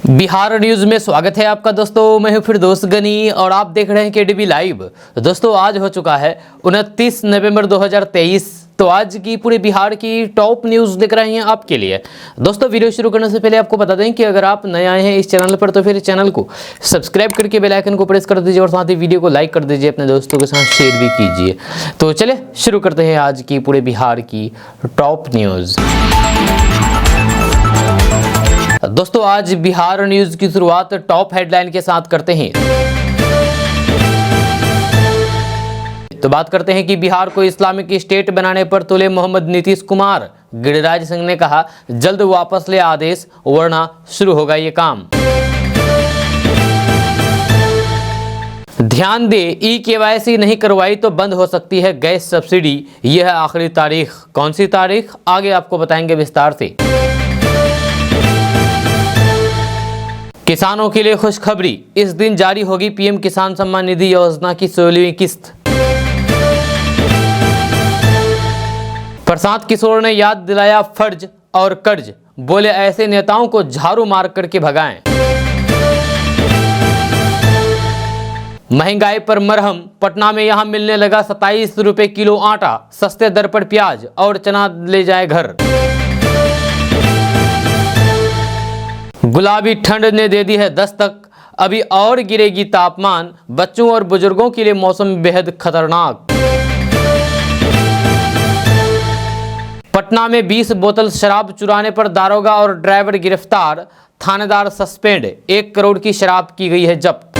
Bihar news में स्वागत है आपका दोस्तों। मैं हूं फिरदौस गनी और आप देख रहे हैं केडीबी लाइव। दोस्तों आज हो चुका है 29 नवंबर 2023। तो आज की पूरे बिहार की टॉप न्यूज देख रहे हैं आपके लिए। दोस्तों वीडियो शुरू करने से पहले आपको बता दें कि अगर आप नए आए हैं इस चैनल पर तो फिर चैनल को सब्सक्राइब करके बेल आइकन को प्रेस कर दीजिए और साथ ही वीडियो को लाइक कर दीजिए, अपने दोस्तों के साथ शेयर भी कीजिए। तो चले शुरू करते हैं आज की पूरे बिहार की टॉप न्यूज। दोस्तों आज बिहार न्यूज की शुरुआत टॉप हेडलाइन के साथ करते हैं। तो बात करते हैं कि बिहार को इस्लामिक स्टेट बनाने पर तुले मोहम्मद नीतीश कुमार। गिरिराज सिंह ने कहा जल्द वापस ले आदेश वरना शुरू होगा ये काम। ध्यान दे ई-केवाईसी नहीं करवाई तो बंद हो सकती है गैस सब्सिडी, यह है आखिरी तारीख। कौन सी तारीख आगे आपको बताएंगे विस्तार से। किसानों के लिए खुशखबरी, इस दिन जारी होगी पीएम किसान सम्मान निधि योजना की 16वीं किस्त। प्रशांत किशोर ने याद दिलाया फर्ज और कर्ज, बोले ऐसे नेताओं को झाड़ू मार करके भगाएं। महंगाई पर मरहम, पटना में यहां मिलने लगा 27 रुपए किलो आटा, सस्ते दर पर प्याज और चना ले जाए घर। गुलाबी ठंड ने दे दी है दस्तक, अभी और गिरेगी तापमान, बच्चों और बुजुर्गों के लिए मौसम बेहद खतरनाक। पटना में 20 बोतल शराब चुराने पर दारोगा और ड्राइवर गिरफ्तार, थानेदार सस्पेंड, 1 करोड़ की शराब की गई है जब्त।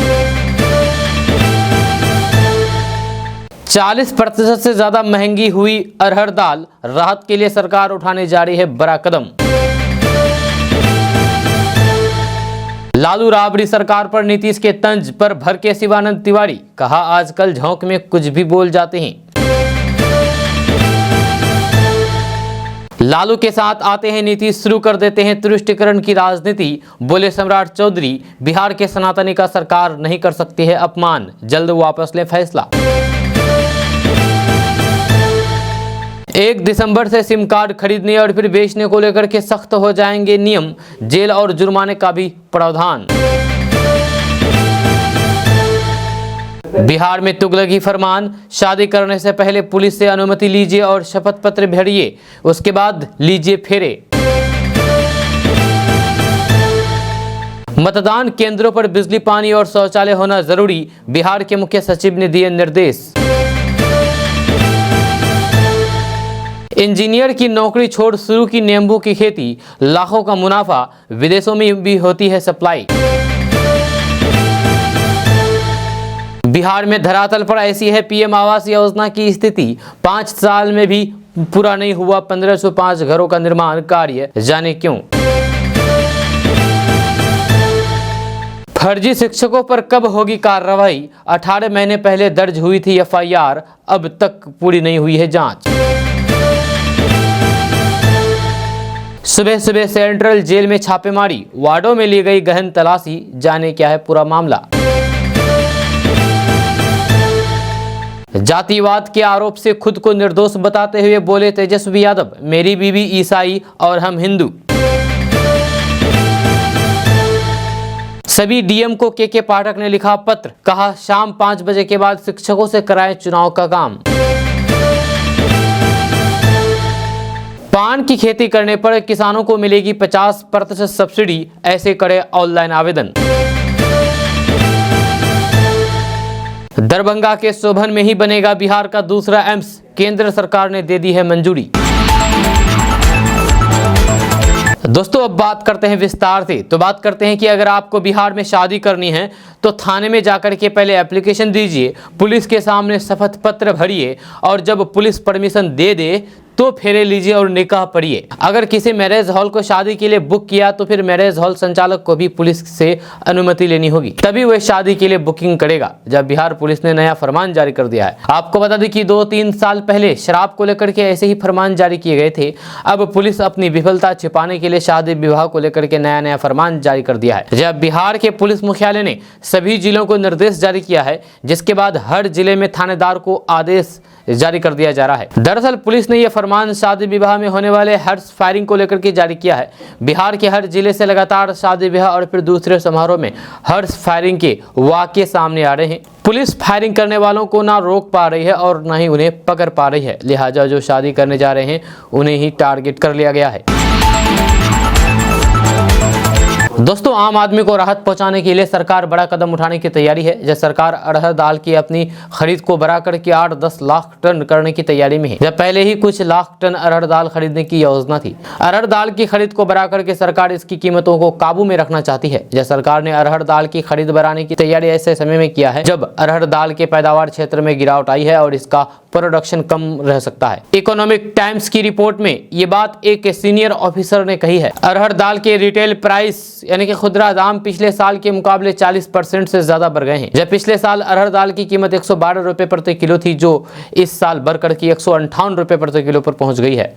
40% से ज्यादा महंगी हुई अरहर दाल, राहत के लिए सरकार उठाने जा रही है बड़ा कदम। लालू राबड़ी सरकार पर नीतीश के तंज पर भड़के शिवानंद तिवारी, कहा आजकल झोंक में कुछ भी बोल जाते हैं। लालू के साथ आते हैं नीतीश, शुरू कर देते हैं तुष्टीकरण की राजनीति, बोले सम्राट चौधरी। बिहार के सनातनी का सरकार नहीं कर सकती है अपमान, जल्द वापस ले फैसला। 1 दिसंबर से सिम कार्ड खरीदने और फिर बेचने को लेकर के सख्त हो जाएंगे नियम, जेल और जुर्माने का भी प्रावधान। बिहार में तुगलकी फरमान, शादी करने से पहले पुलिस से अनुमति लीजिए और शपथ पत्र भरिए, उसके बाद लीजिए फेरे। मतदान केंद्रों पर बिजली, पानी और शौचालय होना जरूरी, बिहार के मुख्य सचिव ने दिए निर्देश। इंजीनियर की नौकरी छोड़ शुरू की नींबू की खेती, लाखों का मुनाफा, विदेशों में भी होती है सप्लाई। बिहार में धरातल पर ऐसी है पीएम आवास योजना की स्थिति, 5 साल में भी पूरा नहीं हुआ 1505 घरों का निर्माण कार्य, जाने क्यों। फर्जी शिक्षकों पर कब होगी कार्रवाई, 18 महीने पहले दर्ज हुई थी एफआईआर, अब तक पूरी नहीं हुई है जांच। सुबह सुबह सेंट्रल जेल में छापेमारी, वार्डों में ली गई गहन तलाशी, जाने क्या है पूरा मामला। जातिवाद के आरोप से खुद को निर्दोष बताते हुए बोले तेजस्वी यादव, मेरी बीवी ईसाई और हम हिंदू। सभी डीएम को के पाठक ने लिखा पत्र, कहा शाम 5 बजे के बाद शिक्षकों से कराएं चुनाव का काम। पान की खेती करने पर किसानों को मिलेगी 50% सब्सिडी, ऐसे करे ऑनलाइन आवेदन। दरभंगा के शोभन में ही बनेगा बिहार का दूसरा एम्स, केंद्र सरकार ने दे दी है मंजूरी। दोस्तों अब बात करते हैं विस्तार से। तो बात करते हैं कि अगर आपको बिहार में शादी करनी है तो थाने में जाकर के पहले एप्लीकेशन दीजिए, पुलिस के सामने शपथ पत्र भरिए और जब पुलिस परमिशन दे दे तो फेरे लीजिए और निकाह पढ़िए। अगर किसी मैरिज हॉल को शादी के लिए बुक किया तो फिर मैरिज हॉल संचालक को भी पुलिस से अनुमति लेनी होगी, तभी वह शादी के लिए बुकिंग करेगा। जब बिहार पुलिस ने नया फरमान जारी कर दिया है, आपको बता दें कि 2-3 साल पहले शराब को लेकर के ऐसे ही फरमान जारी किए गए थे। अब पुलिस अपनी विफलता छिपाने के लिए शादी विवाह को लेकर के नया फरमान जारी कर दिया है। जब बिहार के पुलिस मुख्यालय ने सभी जिलों को निर्देश जारी किया है, जिसके बाद हर जिले में थानेदार को आदेश जारी कर दिया जा रहा है। दरअसल पुलिस ने यह फरमान शादी विवाह में होने वाले हर्ष फायरिंग को लेकर के जारी किया है। बिहार के हर जिले से लगातार शादी विवाह और फिर दूसरे समारोह में हर्ष फायरिंग के वाकये सामने आ रहे हैं। पुलिस फायरिंग करने वालों को ना रोक पा रही है और ना ही उन्हें पकड़ पा रही है, लिहाजा जो शादी करने जा रहे हैं उन्हें ही टारगेट कर लिया गया है। दोस्तों, आम आदमी को राहत पहुंचाने के लिए सरकार बड़ा कदम उठाने की तैयारी है। जब सरकार अरहर दाल की अपनी खरीद को बढ़ाकर के 8-10 लाख टन करने की तैयारी में है। जब पहले ही कुछ लाख टन अरहर दाल खरीदने की योजना थी। अरहर दाल की खरीद को बढ़ाकर के सरकार इसकी कीमतों को काबू में रखना चाहती है। जब सरकार ने अरहर दाल की खरीद बढ़ाने की तैयारी ऐसे समय में किया है जब अरहर दाल के पैदावार क्षेत्र में गिरावट आई है और इसका प्रोडक्शन कम रह सकता है। इकोनॉमिक टाइम्स की रिपोर्ट में ये बात एक सीनियर ऑफिसर ने कही है। अरहर दाल के रिटेल प्राइस यानी कि खुदरा दाम पिछले साल के मुकाबले 40% से ज्यादा बढ़ गए हैं। जब पिछले साल अरहर दाल की कीमत 112 रुपए प्रति किलो थी, जो इस साल बढ़कर के 158 रुपए प्रति किलो पर पहुंच गई है।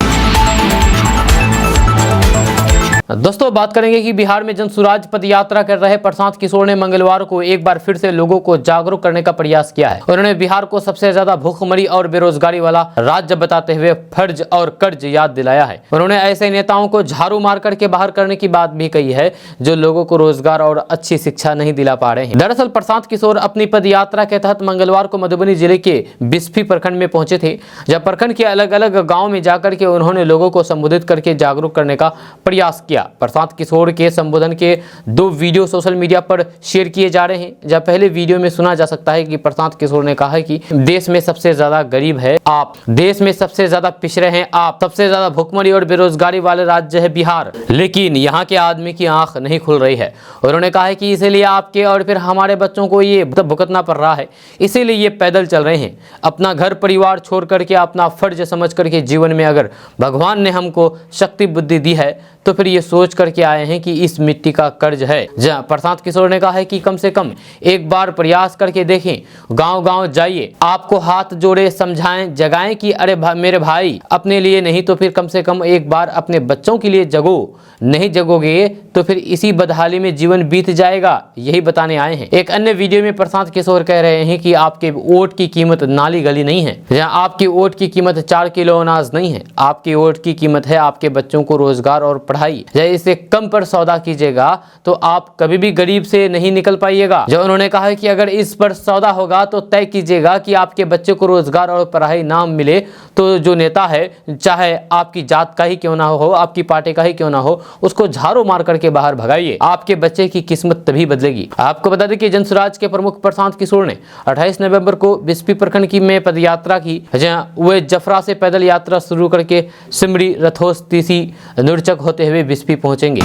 दोस्तों, बात करेंगे कि बिहार में जन सुराज पद यात्रा कर रहे प्रशांत किशोर ने मंगलवार को एक बार फिर से लोगों को जागरूक करने का प्रयास किया है। उन्होंने बिहार को सबसे ज्यादा भूखमरी और बेरोजगारी वाला राज्य बताते हुए फर्ज और कर्ज याद दिलाया है। उन्होंने ऐसे नेताओं को झाड़ू मार करके बाहर करने की बात भी कही है जो लोगों को रोजगार और अच्छी शिक्षा नहीं दिला पा रहे हैं। दरअसल प्रशांत किशोर अपनी पद यात्रा के तहत मंगलवार को मधुबनी जिले के बिस्फी प्रखंड में पहुंचे थे। जब प्रखंड के अलग अलग गाँव में जाकर के उन्होंने लोगों को संबोधित करके जागरूक करने का प्रयास किया। प्रशांत किशोर के संबोधन के 2 वीडियो सोशल मीडिया पर शेयर किए जा रहे हैं। जब पहले वीडियो में सुना जा सकता है कि प्रशांत किशोर ने कहा है कि देश में सबसे ज्यादा गरीब है आप, देश में सबसे ज्यादा पिछड़े हैं आप, सबसे ज्यादा भुखमरी और बेरोजगारी वाले राज्य है बिहार, लेकिन यहाँ के आदमी की आंख नहीं खुल रही है। उन्होंने कहा है कि इसीलिए आपके और फिर हमारे बच्चों को ये भुगतना पड़ रहा है, इसीलिए ये पैदल चल रहे हैं। अपना घर परिवार छोड़ करके अपना फर्ज समझ करके जीवन में अगर भगवान ने हमको शक्ति बुद्धि दी है तो फिर ये सोच करके आए हैं कि इस मिट्टी का कर्ज है। जहाँ प्रशांत किशोर ने कहा है कि कम से कम एक बार प्रयास करके देखें, गांव-गांव जाइए, आपको हाथ जोड़े समझाएं जगाएं कि अरे मेरे भाई अपने लिए नहीं तो फिर कम से कम एक बार अपने बच्चों के लिए जगो। नहीं जगोगे तो फिर इसी बदहाली में जीवन बीत जाएगा, यही बताने आए हैं। एक अन्य वीडियो में प्रशांत किशोर कह रहे हैं कि आपके वोट की कीमत नाली गली नहीं है। जहाँ आपकी वोट की कीमत 4 किलो अनाज नहीं है, आपकी वोट की कीमत है आपके बच्चों को रोजगार और पढ़ाई। जब इसे कम पर सौदा कीजिएगा तो आप कभी भी गरीब से नहीं निकल पाइएगा। जो उन्होंने कहा है कि अगर इस पर सौदा होगा तो तय कीजिएगा कि आपके बच्चे को रोजगार और पढ़ाई ना मिले तो जो नेता है, चाहे आपकी जात का ही क्यों ना हो, आपकी पार्टी का ही क्यों ना हो, उसको झाड़ू मार करके बाहर भगाइए। आपके बच्चे की किस्मत तभी बदलेगी। आपको बता दें कि जनसुराज के प्रमुख प्रशांत किशोर ने 28 नवंबर को बिस्फी प्रखंड की में पद यात्रा की, जहां वे जफरा से पैदल यात्रा शुरू करके सिमरी, रथोस, तीसी, नुरचक होते हुए बिस्फी पहुंचेंगे।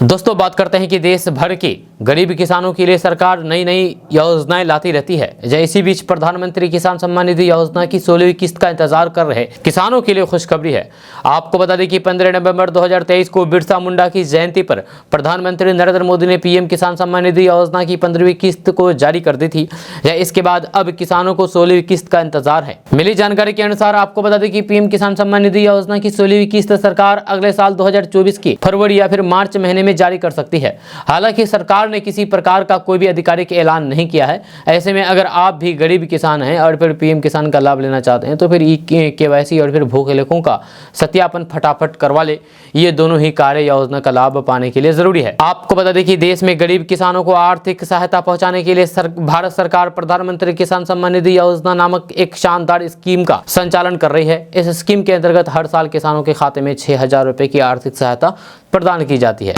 दोस्तों, बात करते हैं कि देश भर के गरीब किसानों के लिए सरकार नई नई योजनाएं लाती रहती है। इसी बीच प्रधानमंत्री किसान सम्मान निधि योजना की 16वीं किस्त का इंतजार कर रहे किसानों के लिए खुशखबरी है। आपको बता दें कि 15 नवंबर 2023 को बिरसा मुंडा की जयंती पर प्रधानमंत्री नरेंद्र मोदी ने पीएम किसान सम्मान निधि योजना की 15वीं किस्त को जारी कर दी थी। इसके बाद अब किसानों को 16वीं किस्त का इंतजार है। मिली जानकारी के अनुसार आपको बता दें कि पीएम किसान सम्मान निधि योजना की 16वीं किस्त सरकार अगले साल 2024 की फरवरी या फिर मार्च महीने में जारी कर सकती है। हालांकि सरकार ने किसी प्रकार का कोई भी आधिकारिक ऐलान नहीं किया है। ऐसे में अगर आप भी गरीब किसान हैं और फिर पीएम किसान का लाभ लेना चाहते हैं तो फिर केवाईसी और फिर भूखे लेखों का सत्यापन फटाफट करवा ले। ये दोनों ही कार्य योजना का लाभ पाने के लिए जरूरी है। आपको बता दें कि देश में गरीब किसानों को आर्थिक सहायता पहुंचाने के लिए भारत सरकार प्रधानमंत्री किसान सम्मान निधि योजना नामक एक शानदार स्कीम का संचालन कर रही है। इस स्कीम के अंतर्गत हर साल किसानों के खाते में 6,000 रुपए की आर्थिक सहायता प्रदान की जाती है।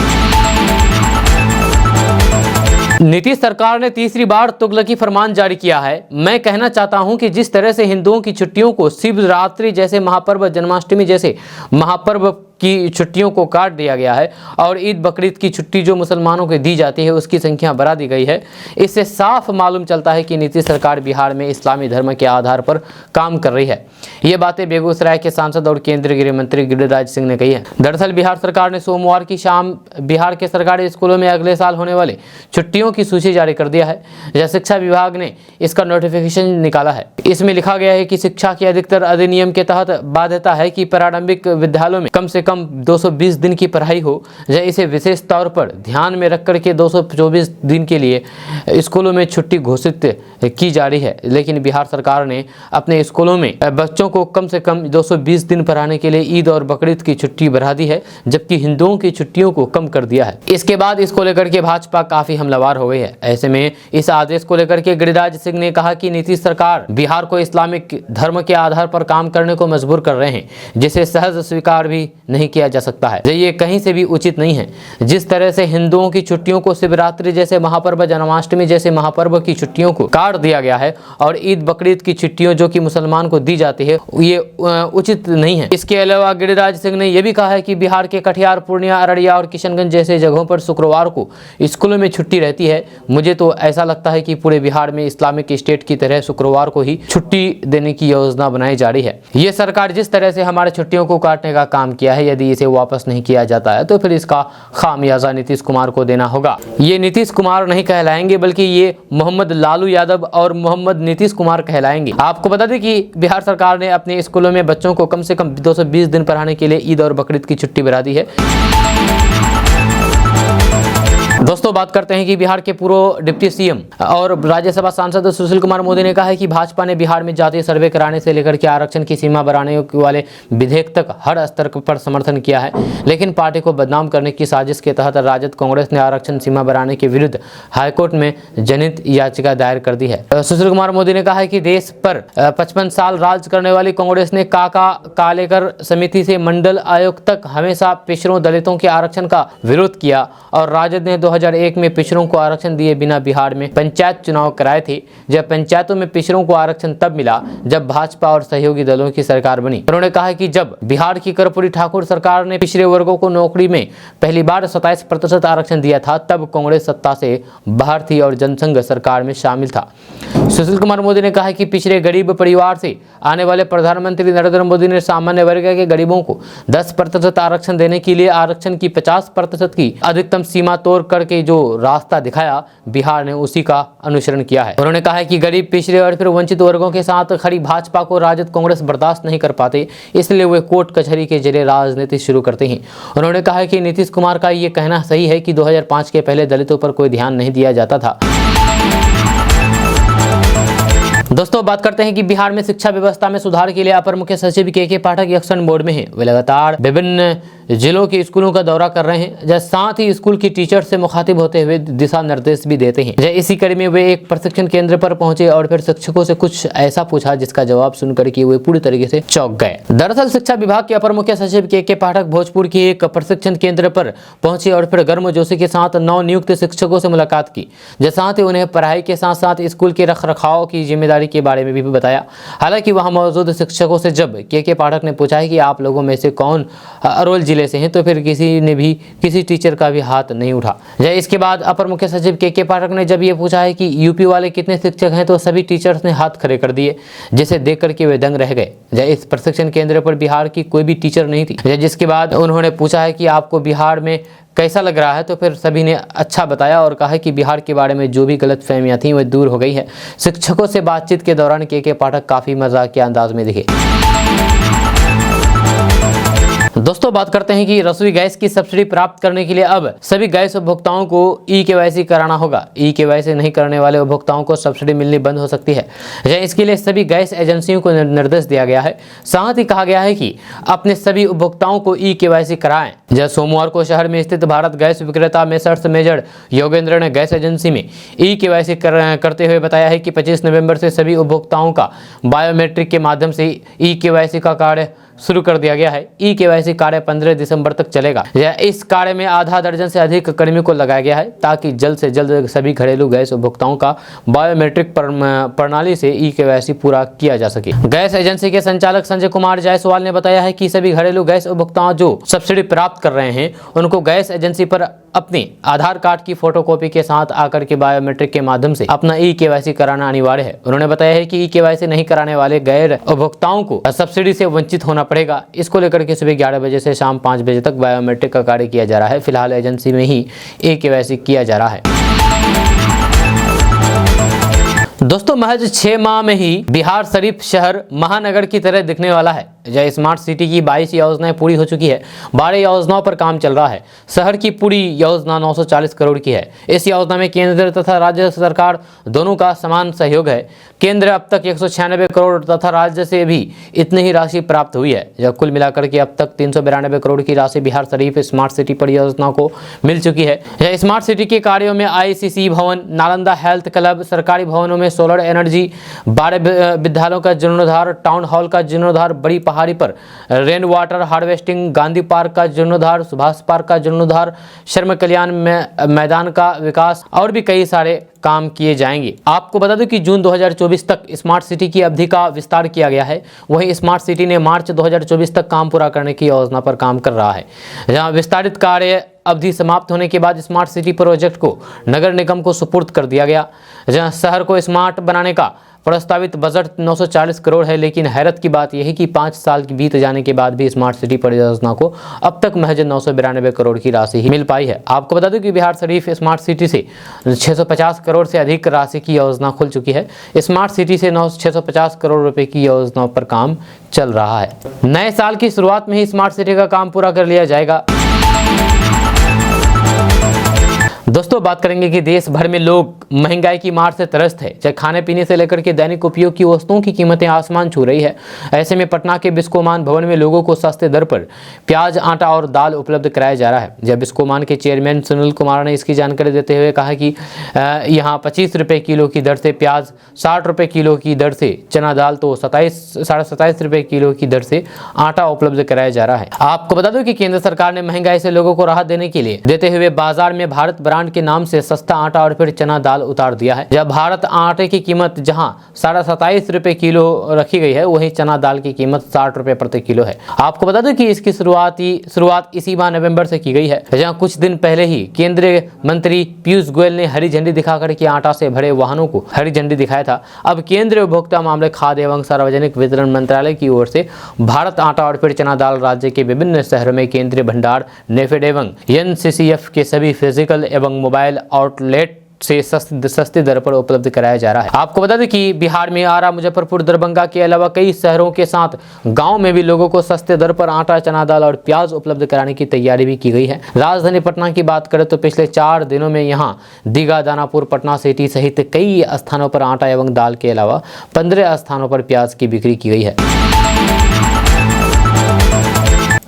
नीतीश सरकार ने तीसरी बार तुगलकी फरमान जारी किया है। मैं कहना चाहता हूं कि जिस तरह से हिंदुओं की छुट्टियों को शिवरात्रि जैसे महापर्व, जन्माष्टमी जैसे महापर्व की छुट्टियों को काट दिया गया है और ईद बकरीद की छुट्टी जो मुसलमानों को दी जाती है उसकी संख्या बढ़ा दी गई है, इससे साफ मालूम चलता है कि नीतीश सरकार बिहार में इस्लामी धर्म के आधार पर काम कर रही है। ये बातें बेगूसराय के सांसद और केंद्रीय गृह मंत्री गिरिराज सिंह ने कही है। दरअसल बिहार सरकार ने सोमवार की शाम बिहार के सरकारी स्कूलों में अगले साल होने वाले छुट्टियों की सूची जारी कर दिया है। यह शिक्षा विभाग ने इसका नोटिफिकेशन निकाला है। इसमें लिखा गया है कि शिक्षा के अधिकतर अधिनियम के तहत बाध्यता है कि प्रारंभिक विद्यालयों में कम से कम 220 दिन की पढ़ाई हो, या इसे विशेष तौर पर ध्यान में रख कर के 224 दिन के लिए स्कूलों में छुट्टी घोषित की जा रही है। लेकिन बिहार सरकार ने अपने स्कूलों में बच्चों को कम से कम 220 दिन पढ़ाने के लिए ईद और बकरीद की छुट्टी बढ़ा दी है, जबकि हिंदुओं की छुट्टियों को कम कर दिया है। इसके बाद इसको लेकर के भाजपा काफी हमलावर हो गई है। ऐसे में इस आदेश को लेकर के गिरिराज सिंह ने कहा कि नीतीश सरकार बिहार को इस्लामिक धर्म के आधार पर काम करने को मजबूर कर रहे हैं, जिसे सहज स्वीकार भी नहीं किया जा सकता है। ये कहीं से भी उचित नहीं है। जिस तरह से हिंदुओं की छुट्टियों को शिवरात्रि जैसे महापर्व, जन्माष्टमी जैसे महापर्व की छुट्टियों को काट दिया गया है और ईद बकरीद की छुट्टियों जो कि मुसलमान को दी जाती है, ये उचित नहीं है। इसके अलावा गिरिराज सिंह ने यह भी कहा है कि बिहार के कटिहार, पूर्णिया, अररिया और किशनगंज जैसे जगहों पर शुक्रवार को स्कूलों में छुट्टी रहती है। मुझे तो ऐसा लगता है कि पूरे बिहार में इस्लामिक स्टेट की तरह शुक्रवार को ही छुट्टी देने की योजना बनाई जा रही है। ये सरकार जिस तरह से हमारे छुट्टियों को काटने का काम किया है, यदि इसे वापस नहीं किया जाता है तो फिर इसका खामियाजा नीतीश कुमार को देना होगा। ये नीतीश कुमार नहीं कहलाएंगे, बल्कि ये मोहम्मद लालू यादव और मोहम्मद नीतीश कुमार कहलाएंगे। आपको बता दें कि बिहार सरकार ने अपने स्कूलों में बच्चों को कम से कम 220 दिन पढ़ाने के लिए ईद और बकरीद की छुट्टी बढ़ा दी है। दोस्तों, बात करते हैं कि बिहार के पूर्व डिप्टी सीएम और राज्यसभा सांसद सुशील कुमार मोदी ने कहा है कि भाजपा ने बिहार में जातीय सर्वे कराने से लेकर के आरक्षण की सीमा बढ़ाने वाले विधेयक तक हर स्तर पर समर्थन किया है, लेकिन पार्टी को बदनाम करने की साजिश के तहत राजद कांग्रेस ने आरक्षण सीमा बढ़ाने के विरुद्ध हाईकोर्ट में जनहित याचिका दायर कर दी है। सुशील कुमार मोदी ने कहा है कि देश पर 55 साल राज करने वाली कांग्रेस ने काका कालेकर समिति से मंडल आयोग तक हमेशा पिछड़ों दलितों के आरक्षण का विरोध किया और राजद ने 2001 में पिछड़ों को आरक्षण दिए बिना बिहार में पंचायत चुनाव कराए थे। जब पंचायतों में पिछड़ों को आरक्षण तब मिला जब भाजपा और सहयोगी दलों की सरकार बनी। उन्होंने कहा कि जब बिहार की कर्पूरी ठाकुर सरकार ने पिछड़े वर्गों को नौकरी में पहली बार 27% आरक्षण दिया था, तब कांग्रेस सत्ता से बाहर थी और जनसंघ सरकार में शामिल था। सुशील कुमार मोदी ने कहा कि पिछड़े गरीब परिवार से आने वाले प्रधानमंत्री नरेंद्र मोदी ने सामान्य वर्ग के गरीबों को 10% आरक्षण देने के लिए आरक्षण की 50% की अधिकतम सीमा तोड़ करके जो रास्ता दिखाया, बिहार ने उसी का अनुसरण किया है। उन्होंने कहा है कि गरीब, पिछड़े और फिर वंचित वर्गों के साथ खड़ी भाजपा को राजद कांग्रेस बर्दाश्त नहीं कर पाते, इसलिए वे कोर्ट कचहरी के जरिए राजनीति शुरू करते हैं। उन्होंने कहा कि नीतीश कुमार का ये कहना सही है कि 2005 के पहले दलितों पर कोई ध्यान नहीं दिया जाता था। दोस्तों, बात करते हैं कि बिहार में शिक्षा व्यवस्था में सुधार के लिए अपर मुख्य सचिव के पाठक एक्शन मोड में हैं। वे लगातार विभिन्न जिलों के स्कूलों का दौरा कर रहे हैं, जैसे साथ ही स्कूल की टीचर से मुखातिब होते हुए दिशा निर्देश भी देते हैं। जैसे इसी कड़ी में वे एक प्रशिक्षण केंद्र पर पहुंचे और फिर शिक्षकों से कुछ ऐसा पूछा जिसका जवाब सुनकर के वे पूरी तरीके से चौंक गए। दरअसल शिक्षा विभाग के अपर मुख्य सचिव के पाठक भोजपुर के एक प्रशिक्षण केंद्र पर पहुंचे और फिर गर्मजोशी के साथ नवनियुक्त शिक्षकों से मुलाकात की, जैसे साथ ही उन्हें पढ़ाई के साथ साथ स्कूल के रखरखाव की जिम्मेदारी के बारे में भी बताया। हालांकि वहां मौजूद शिक्षकों से जब के पाठक ने पूछा है कि आप लोगों में से कौन अरवल जिले से हैं, तो फिर किसी टीचर का भी हाथ नहीं उठा। इसके बाद अपर मुख्य सचिव के पाठक ने जब ये पूछा है कि यूपी वाले कितने शिक्षक हैं, तो सभी टीचर्स ने हाथ खड़े कर दिए, जिसे देख करके वे दंग रह गए। इस प्रशिक्षण केंद्र पर बिहार की कोई भी टीचर नहीं थी। जिसके बाद उन्होंने पूछा है कि आपको बिहार में कैसा लग रहा है, तो फिर सभी ने अच्छा बताया और कहा कि बिहार के बारे में जो भी गलतफहमियां थी वह दूर हो गई है। शिक्षकों से बातचीत के दौरान के पाठक काफी मजाकिया अंदाज में दिखे। दोस्तों, बात करते हैं कि रसोई गैस की सब्सिडी प्राप्त करने के लिए अब सभी गैस उपभोक्ताओं को ई-केवाईसी कराना होगा। ई-केवाईसी नहीं करने वाले उपभोक्ताओं को सब्सिडी मिलनी बंद हो सकती है। इसके लिए सभी गैस एजेंसियों को निर्देश दिया गया है। साथ ही कहा गया है कि अपने सभी उपभोक्ताओं को ई-केवाईसी कराएं। जैसे सोमवार को शहर में स्थित भारत गैस विक्रेता मेसर्स मेजर योगेंद्र ने गैस एजेंसी में ई-केवाईसी करते हुए बताया है कि 25 नवंबर से सभी उपभोक्ताओं का बायोमेट्रिक के माध्यम से ई-केवाईसी का कार्य शुरू कर दिया गया है। ई-केवाईसी कार्य 15 दिसंबर तक चलेगा। इस कार्य में आधा दर्जन से अधिक कर्मियों को लगाया गया है ताकि जल्द से जल्द सभी घरेलू गैस उपभोक्ताओं का बायोमेट्रिक प्रणाली से ई-केवाईसी पूरा किया जा सके। गैस एजेंसी के संचालक संजय कुमार जायसवाल ने बताया है कि सभी घरेलू गैस उपभोक्ताओं जो सब्सिडी प्राप्त कर रहे हैं उनको गैस एजेंसी पर अपने आधार कार्ड की फोटोकॉपी के साथ आकर के बायोमेट्रिक के माध्यम से अपना ई-केवाईसी कराना अनिवार्य है। उन्होंने बताया है कि ई-केवाईसी नहीं कराने वाले गैर उपभोक्ताओं को सब्सिडी से वंचित होना पड़ेगा। इसको लेकर के सुबह 11 बजे से शाम 5 बजे तक बायोमेट्रिक का कार्य किया जा रहा है। फिलहाल एजेंसी में ही ई-केवाईसी किया जा रहा है। दोस्तों, महज 6 माह में ही बिहार शरीफ शहर महानगर की तरह दिखने वाला है। जहाँ स्मार्ट सिटी की 22 योजनाएं पूरी हो चुकी है, 12 योजनाओं पर काम चल रहा है। शहर की पूरी योजना 940 करोड़ की है। इस योजना में केंद्र तथा राज्य सरकार दोनों का समान सहयोग है। केंद्र अब तक 196 करोड़ तथा राज्य से भी इतनी ही राशि प्राप्त हुई है। जब कुल मिलाकर के अब तक 392 करोड़ की राशि बिहार शरीफ स्मार्ट सिटी परियोजना को मिल चुकी है। यह स्मार्ट सिटी के कार्यों में ICC भवन, नालंदा हेल्थ क्लब, सरकारी भवनों में सोलर एनर्जी, 12 विद्यालयों का जीर्णोद्धार, टाउन हॉल का जीर्णोद्धार, बड़ी पहाड़ी पर rain water harvesting, Gandhi park का जीर्णोद्धार, सुभाष पार्क का जीर्णोद्धार, श्रम कल्याण मैदान का विकास और भी कई सारे काम किए जाएंगे। आपको बता दूं कि जून 2024 तक स्मार्ट सिटी की अवधि का विस्तार किया गया है। वहीं स्मार्ट सिटी ने मार्च 2024 तक काम पूरा करने की योजना पर काम कर रहा है। जहां विस्तारित कार्य अवधि समाप्त होने के बाद स्मार्ट सिटी प्रोजेक्ट को नगर निगम को सुपुर्द कर दिया गया। जहां शहर को स्मार्ट बनाने का प्रस्तावित बजट 940 करोड़ है, लेकिन हैरत की बात यह है कि 5 साल बीत जाने के बाद भी स्मार्ट सिटी परियोजना को अब तक महज 992 करोड़ की राशि ही मिल पाई है। आपको बता दें कि बिहार शरीफ स्मार्ट सिटी से 650 करोड़ से अधिक राशि की योजना खुल चुकी है। स्मार्ट सिटी से 650 करोड़ रुपए की योजनाओं पर काम चल रहा है। नए साल की शुरुआत में ही स्मार्ट सिटी का काम पूरा कर लिया जाएगा। दोस्तों बात करेंगे कि देश भर में लोग महंगाई की मार से त्रस्त है। चाहे खाने पीने से लेकर के दैनिक उपयोग की वस्तुओं की कीमतें आसमान छू रही है। ऐसे में पटना के बिस्कोमान भवन में लोगों को सस्ते दर पर प्याज, आटा और दाल उपलब्ध कराया जा रहा है। जब बिस्कोमान के चेयरमैन सुनील कुमार ने इसकी जानकारी देते हुए कहा कि यहाँ 25 रुपये किलो की दर से प्याज, 60 रुपये किलो की दर से चना दाल, तो 27 रुपये किलो की दर से आटा उपलब्ध कराया जा रहा है। आपको बता दो कि केंद्र सरकार ने महंगाई से लोगों को राहत देते हुए बाजार में भारत ब्रांड के नाम से सस्ता आटा और फिर चना दाल उतार दिया है। जब भारत आटे की कीमत जहां 27.5 रुपए किलो रखी गई है, वहीं चना दाल की कीमत 60 रुपए प्रति किलो है। आपको बता दें कि इसकी शुरुआत इसी माह नवंबर से की गई है। जहां कुछ दिन पहले ही केंद्रीय मंत्री पीयूष गोयल ने हरी झंडी दिखाकर के आटा से भरे वाहनों को हरी झंडी दिखाया था। अब केंद्रीय उपभोक्ता मामले, खाद्य एवं सार्वजनिक वितरण मंत्रालय की ओर से भारत आटा और फिर चना दाल राज्य के विभिन्न शहरों में केंद्रीय भंडार, नेफेड एवं NCCF के सभी फिजिकल एवं मोबाइल आउटलेट से सस्ती दर पर उपलब्ध कराया जा रहा है। आपको बता दें कि बिहार में आरा, मुजफ्फरपुर, दरभंगा के अलावा कई शहरों के साथ गांव में भी लोगों को सस्ते दर पर आटा, चना दाल और प्याज उपलब्ध कराने की तैयारी भी की गई है। राजधानी पटना की बात करें तो पिछले 4 दिनों में यहां दीघा, दानापुर, पटना सिटी सहित कई स्थानों पर आटा एवं दाल के अलावा 15 स्थानों पर प्याज की बिक्री की गई है।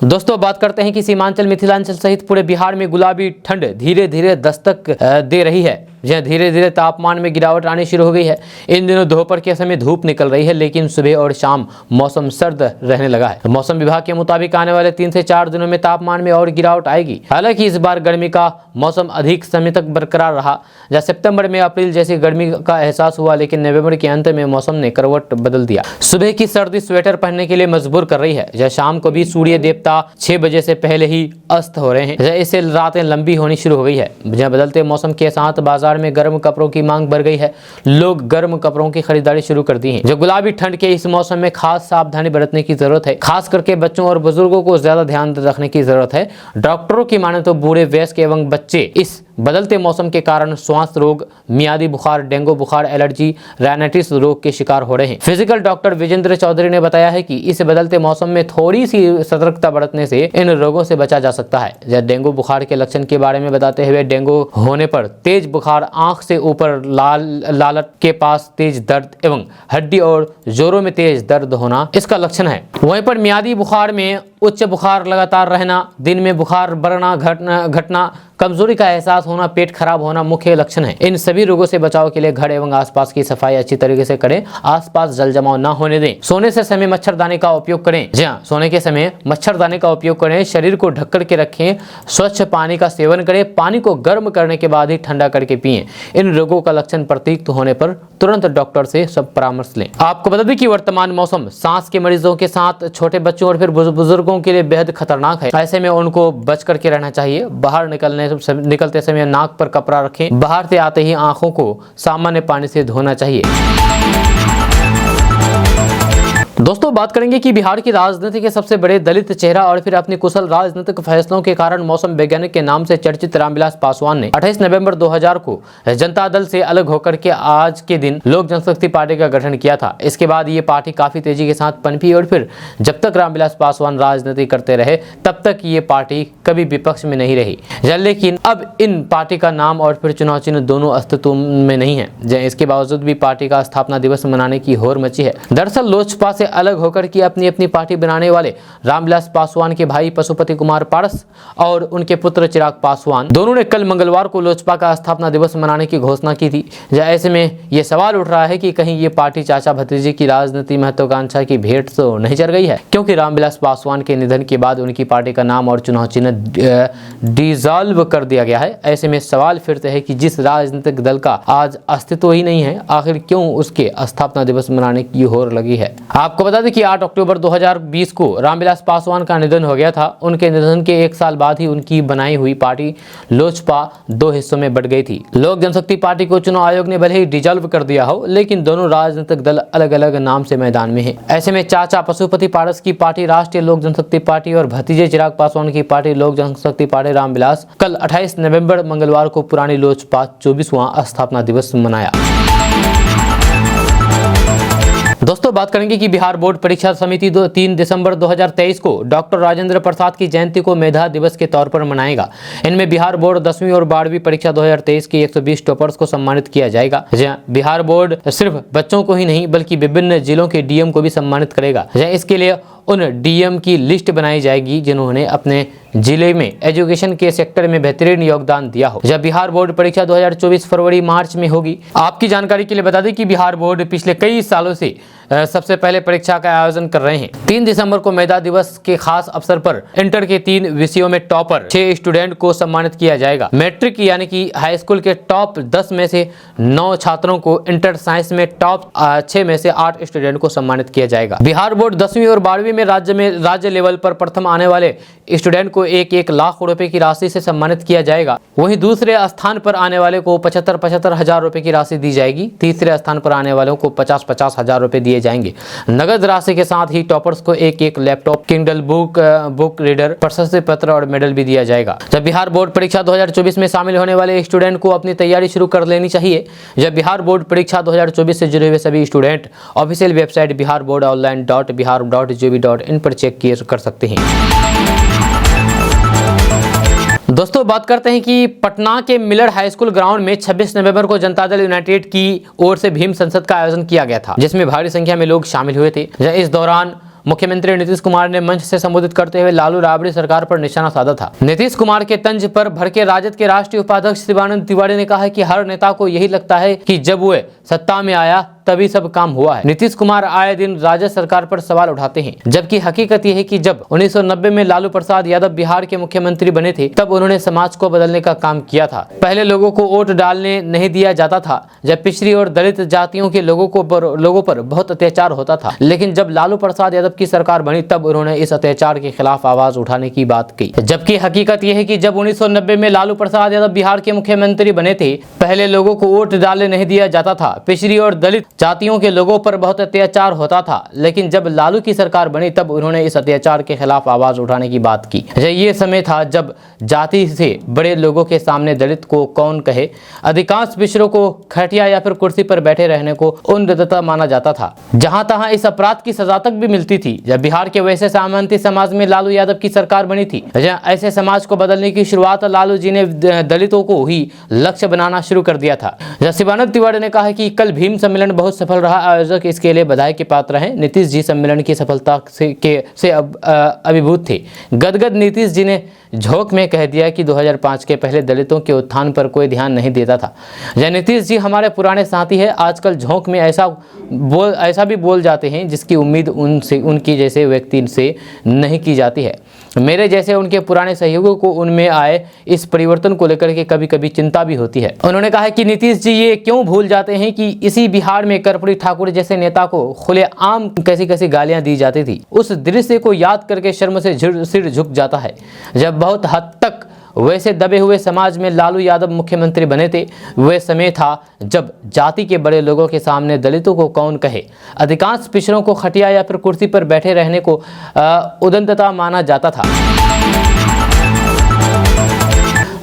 दोस्तों बात करते हैं कि सीमांचल, मिथिलांचल सहित पूरे बिहार में गुलाबी ठंड धीरे धीरे दस्तक दे रही है। जहाँ धीरे धीरे तापमान में गिरावट आनी शुरू हो गई है। इन दिनों दोपहर के समय धूप निकल रही है, लेकिन सुबह और शाम मौसम सर्द रहने लगा है। मौसम विभाग के मुताबिक आने वाले 3 से 4 दिनों में तापमान में और गिरावट आएगी। हालांकि इस बार गर्मी का मौसम अधिक समय तक बरकरार रहा। जहाँ सितंबर में अप्रैल जैसी गर्मी का एहसास हुआ, लेकिन नवंबर के अंत में मौसम ने करवट बदल दिया। सुबह की सर्दी स्वेटर पहनने के लिए मजबूर कर रही है। जहाँ शाम को भी सूर्य देवता 6 बजे से पहले ही अस्त हो रहे हैं। इससे रातें लंबी होनी शुरू हो गई है। जहाँ बदलते मौसम के साथ बाजार में गर्म कपड़ों की मांग बढ़ गई है। लोग गर्म कपड़ों की खरीदारी शुरू कर दी है। जो गुलाबी ठंड के इस मौसम में खास सावधानी बरतने की जरूरत है। खास करके बच्चों और बुजुर्गों को ज्यादा ध्यान रखने की जरूरत है। डॉक्टरों की माने तो बूढ़े, वयस्क एवं बच्चे इस बदलते मौसम के कारण श्वास रोग, मियादी बुखार, डेंगू बुखार, एलर्जी, राइनाइटिस रोग के शिकार हो रहे हैं। फिजिकल डॉक्टर विजेंद्र चौधरी ने बताया है कि इस बदलते मौसम में थोड़ी सी सतर्कता बरतने से इन रोगों से बचा जा सकता है। डेंगू बुखार के लक्षण के बारे में बताते हुए, डेंगू होने पर तेज बुखार, आंख से ऊपर लालट के पास तेज दर्द एवं हड्डी और जोड़ों में तेज दर्द होना इसका लक्षण है। वहीं पर मियादी बुखार में उच्च बुखार लगातार रहना, दिन में बुखार बढ़ना, घटना, कमजोरी का एहसास होना, पेट खराब होना मुख्य लक्षण है। इन सभी रोगों से बचाव के लिए घर एवं आसपास की सफाई अच्छी तरीके से करें। आसपास जल जमाव न होने दें। सोने से समय मच्छरदानी का उपयोग करें। जी हाँ, सोने के समय मच्छरदानी का उपयोग करें। शरीर को ढककर के रखें। स्वच्छ पानी का सेवन करें। पानी को गर्म करने के बाद ही ठंडा करके पिएं। इन रोगों का लक्षण प्रतीत होने पर तुरंत डॉक्टर से सब परामर्श लें। आपको बता दें कि वर्तमान मौसम सांस के मरीजों के साथ छोटे बच्चों और फिर बुजुर्गों के लिए बेहद खतरनाक है। ऐसे में उनको बच करके रहना चाहिए। बाहर निकलते समय नाक पर कपड़ा रखें। बाहर से आते ही आंखों को सामान्य पानी से धोना चाहिए। दोस्तों बात करेंगे कि बिहार की राजनीति के सबसे बड़े दलित चेहरा और फिर अपने कुशल राजनीतिक फैसलों के कारण मौसम वैज्ञानिक के नाम से चर्चित रामविलास पासवान ने 28 नवंबर 2000 को जनता दल से अलग होकर के आज के दिन लोक जनशक्ति पार्टी का गठन किया था। इसके बाद ये पार्टी काफी तेजी के साथ पनपी और फिर जब तक रामविलास पासवान राजनीति करते रहे तब तक ये पार्टी कभी विपक्ष में नहीं रही। लेकिन अब इन पार्टी का नाम और फिर चुनाव चिन्ह दोनों अस्तित्व में नहीं है। इसके बावजूद भी पार्टी का स्थापना दिवस मनाने की होड़ मची है। दरअसल लोजपा से अलग होकर के अपनी अपनी पार्टी बनाने वाले रामविलास पासवान के भाई पशुपति कुमार पारस और उनके पुत्र चिराग पासवान दोनों ने कल मंगलवार को लोजपा का स्थापना दिवस मनाने की घोषणा की थी। ऐसे में ये सवाल उठ रहा है कि कहीं ये पार्टी चाचा भतीजे की राजनीति महत्वाकांक्षा की भेंट तो नहीं चढ़ गई है, क्योंकि रामविलास पासवान के निधन के बाद उनकी पार्टी का नाम और चुनाव चिन्ह डिसॉल्व कर दिया गया है। ऐसे में सवाल फिरते हैं कि जिस राजनीतिक दल का आज अस्तित्व ही नहीं है, आखिर क्यों उसके स्थापना दिवस मनाने की होड़ लगी है। आपको बता दें कि 8 अक्टूबर 2020 को रामविलास पासवान का निधन हो गया था। उनके निधन के 1 साल बाद ही उनकी बनाई हुई पार्टी लोजपा 2 हिस्सों में बट गई थी। लोक जनशक्ति पार्टी को चुनाव आयोग ने भले ही डिसॉल्व कर दिया हो, लेकिन दोनों राजनीतिक दल अलग अलग नाम से मैदान में हैं। ऐसे में चाचा पशुपति पारस की पार्टी राष्ट्रीय लोक जनशक्ति पार्टी और भतीजे चिराग पासवान की पार्टी लोक जनशक्ति पार्टी रामविलास कल 28 नवंबर मंगलवार को पुरानी लोजपा 24वां स्थापना दिवस मनाया। दोस्तों बात करेंगे कि बिहार बोर्ड परीक्षा समिति 3 दिसंबर 2023 को डॉक्टर राजेंद्र प्रसाद की जयंती को मेधा दिवस के तौर पर मनाएगा। इनमें बिहार बोर्ड 10वीं और 12वीं परीक्षा 2023 की 120 टॉपर्स को सम्मानित किया जाएगा। बिहार बोर्ड सिर्फ बच्चों को ही नहीं बल्कि विभिन्न जिलों के डीएम को भी सम्मानित करेगा। इसके लिए उन डीएम की लिस्ट बनाई जाएगी जिन्होंने अपने जिले में एजुकेशन के सेक्टर में बेहतरीन योगदान दिया हो। जब बिहार बोर्ड परीक्षा 2024 फरवरी मार्च में होगी। आपकी जानकारी के लिए बता दें कि बिहार बोर्ड पिछले कई सालों से सबसे पहले परीक्षा का आयोजन कर रहे हैं। 3 दिसंबर को मेधा दिवस के खास अवसर पर इंटर के 3 विषयों में टॉपर 6 स्टूडेंट को सम्मानित किया जाएगा। मैट्रिक यानी कि हाई स्कूल के टॉप 10 में से 9 छात्रों को, इंटर साइंस में टॉप 6 में से 8 स्टूडेंट को सम्मानित किया जाएगा। बिहार बोर्ड 10वीं और 12वीं में राज्य लेवल पर प्रथम आने वाले स्टूडेंट को 1-1 लाख रुपए की राशि से सम्मानित किया जाएगा। वहीं दूसरे स्थान पर आने वाले को 75-75 हजार रुपए की राशि दी जाएगी। तीसरे स्थान पर आने वालों को 50-50 हजार रुपए दिए जाएंगे। नगद राशि के साथ ही टॉपर्स को 1-1 लैपटॉप, किंडल बुक रीडर, प्रशस्ति पत्र और मेडल भी दिया जाएगा। जब बिहार बोर्ड परीक्षा 2024 में शामिल होने वाले स्टूडेंट को अपनी तैयारी शुरू कर लेनी चाहिए। जब बिहार बोर्ड परीक्षा 2024 से जुड़े हुए सभी स्टूडेंट ऑफिशियल वेबसाइट biharboardonline.bihar.gov.in पर चेक कर सकते हैं। दोस्तों बात करते हैं कि पटना के मिलर हाई स्कूल ग्राउंड में 26 नवंबर को जनता दल यूनाइटेड की ओर से भीम संसद का आयोजन किया गया था, जिसमें भारी संख्या में लोग शामिल हुए थे। इस दौरान मुख्यमंत्री नीतीश कुमार ने मंच से संबोधित करते हुए लालू राबड़ी सरकार पर निशाना साधा था। नीतीश कुमार के तंज पर भड़के राजद के राष्ट्रीय उपाध्यक्ष शिवानंद तिवारी ने कहा कि हर नेता को यही लगता है कि जब वो सत्ता में आया तभी सब काम हुआ है। नीतीश कुमार आए दिन राजद सरकार पर सवाल उठाते हैं, जबकि हकीकत यह है कि जब 1990 में लालू प्रसाद यादव बिहार के मुख्यमंत्री बने थे तब उन्होंने समाज को बदलने का काम किया था। पहले लोगों को वोट डालने नहीं दिया जाता था, जब पिछड़ी और दलित जातियों के लोगों पर बहुत अत्याचार होता था। लेकिन जब लालू प्रसाद यादव की सरकार बनी तब उन्होंने इस अत्याचार के खिलाफ आवाज उठाने की बात की। जबकि हकीकत यह है कि जब 1990 में लालू प्रसाद यादव बिहार के मुख्यमंत्री बने थे, पहले लोगों को वोट डालने नहीं दिया जाता था, पिछड़ी और दलित जातियों के लोगों पर बहुत अत्याचार होता था। लेकिन जब लालू की सरकार बनी तब उन्होंने इस अत्याचार के खिलाफ आवाज उठाने की बात की। ये समय था जब जाति से बड़े लोगों के सामने दलित को कौन कहे, अधिकांश पिछड़ों को खटिया या फिर कुर्सी पर बैठे रहने को उन्नतता माना जाता था। जहां तहां इस अपराध की सजा तक भी मिलती थी। जब बिहार के वैसे सामंती समाज में लालू यादव की सरकार बनी थी, ऐसे समाज को बदलने की शुरुआत लालू जी ने दलितों को ही लक्ष्य बनाना शुरू कर दिया था। शिवानंद तिवारी ने कहा कि कल भीम सम्मेलन बहुत सफल रहा, आयोजक इसके लिए बधाई के पात्र हैं। नीतीश जी सम्मेलन की सफलता से अभिभूत थे। गदगद नीतीश जी ने झोंक में कह दिया कि 2005 के पहले दलितों के उत्थान पर कोई ध्यान नहीं देता था। नीतीश जी हमारे पुराने साथी हैं। आजकल झोंक में ऐसा भी बोल जाते हैं जिसकी उम्मीद उनकी जैसे व्यक्ति से नहीं की जाती है। मेरे जैसे उनके पुराने सहयोगियों को उनमें आए इस परिवर्तन को लेकर के कभी कभी चिंता भी होती है। उन्होंने कहा कि नीतीश जी ये क्यों भूल जाते हैं कि इसी बिहार में कर्पूरी ठाकुर जैसे नेता को खुलेआम कैसी कैसी गालियां दी जाती थी। उस दृश्य को याद करके शर्म से सिर झुक जाता है, जब बहुत हद तक वैसे दबे हुए समाज में लालू यादव मुख्यमंत्री बने थे। वह समय था जब जाति के बड़े लोगों के सामने दलितों को कौन कहे, अधिकांश पिछड़ों को खटिया या फिर कुर्सी पर बैठे रहने को उदंतता माना जाता था।